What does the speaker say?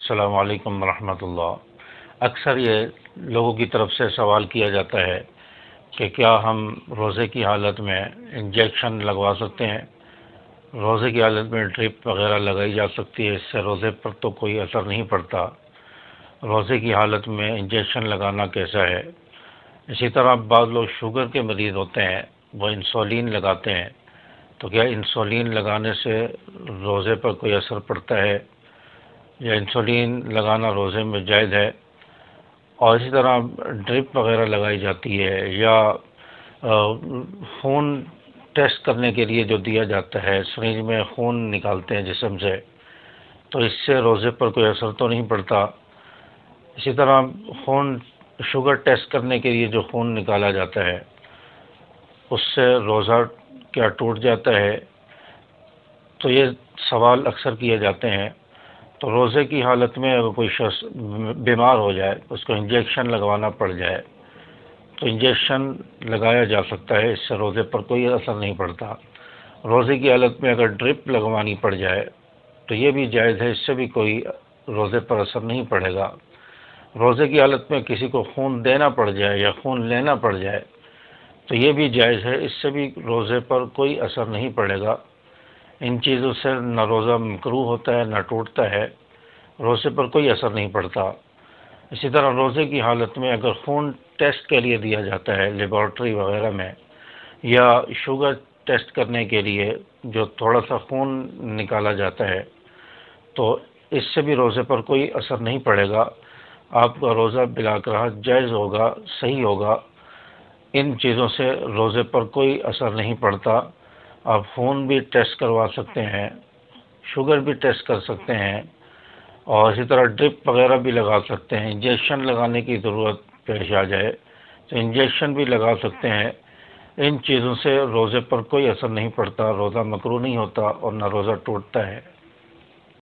السلام علیکم ورحمۃ اللہ۔ اکثر یہ لوگوں کی طرف سے سوال کیا جاتا ہے کہ کیا ہم روزے کی حالت میں انجیکشن لگوا سکتے ہیں؟ روزے کی حالت میں ڈرپ وغیرہ لگائی جا سکتی ہے، اس سے روزے پر تو کوئی اثر نہیں پڑتا۔ روزے کی حالت میں انجیکشن لگانا کیسا ہے؟ اسی طرح بعض لوگ شوگر کے مریض ہوتے ہیں، وہ انسولین لگاتے ہیں، تو کیا انسولین لگانے سے روزے پر کوئی اثر پڑتا ہے یا انسولین لگانا روزے میں جائز ہے؟ اور اسی طرح ڈرپ وغیرہ لگائی جاتی ہے یا خون ٹیسٹ کرنے کے لیے جو دیا جاتا ہے، سرنج میں خون نکالتے ہیں جسم سے، تو اس سے روزے پر کوئی اثر تو نہیں پڑتا۔ اسی طرح شوگر ٹیسٹ کرنے کے لیے جو خون نکالا جاتا ہے، اس سے روزہ کیا ٹوٹ جاتا ہے؟ تو یہ سوال اکثر کیے جاتے ہیں۔ تو روزے کی حالت میں اگر کوئی شخص بیمار ہو جائے، اس کو انجیکشن لگوانا پڑ جائے، تو انجیکشن لگایا جا سکتا ہے، اس سے روزے پر کوئی اثر نہیں پڑتا۔ روزے کی حالت میں اگر ڈرپ لگوانی پڑ جائے تو یہ بھی جائز ہے، اس سے بھی کوئی روزے پر اثر نہیں پڑے گا۔ روزے کی حالت میں کسی کو خون دینا پڑ جائے یا خون لینا پڑ جائے تو یہ بھی جائز ہے، اس سے بھی روزے پر کوئی اثر نہیں پڑے گا۔ ان چیزوں سے نہ روزہ مکروہ ہوتا ہے نہ ٹوٹتا ہے، روزے پر کوئی اثر نہیں پڑتا۔ اسی طرح روزے کی حالت میں اگر خون ٹیسٹ کے لیے دیا جاتا ہے لیبارٹری وغیرہ میں، یا شوگر ٹیسٹ کرنے کے لیے جو تھوڑا سا خون نکالا جاتا ہے، تو اس سے بھی روزے پر کوئی اثر نہیں پڑے گا۔ آپ کا روزہ بلا کراہت جائز ہوگا، صحیح ہوگا۔ ان چیزوں سے روزے پر کوئی اثر نہیں پڑتا۔ آپ خون بھی ٹیسٹ کروا سکتے ہیں، شوگر بھی ٹیسٹ کر سکتے ہیں، اور اسی طرح ڈرپ وغیرہ بھی لگا سکتے ہیں۔ انجیکشن لگانے کی ضرورت پیش آ جائے تو انجیکشن بھی لگا سکتے ہیں۔ ان چیزوں سے روزے پر کوئی اثر نہیں پڑتا، روزہ مکروہ نہیں ہوتا اور نہ روزہ ٹوٹتا ہے۔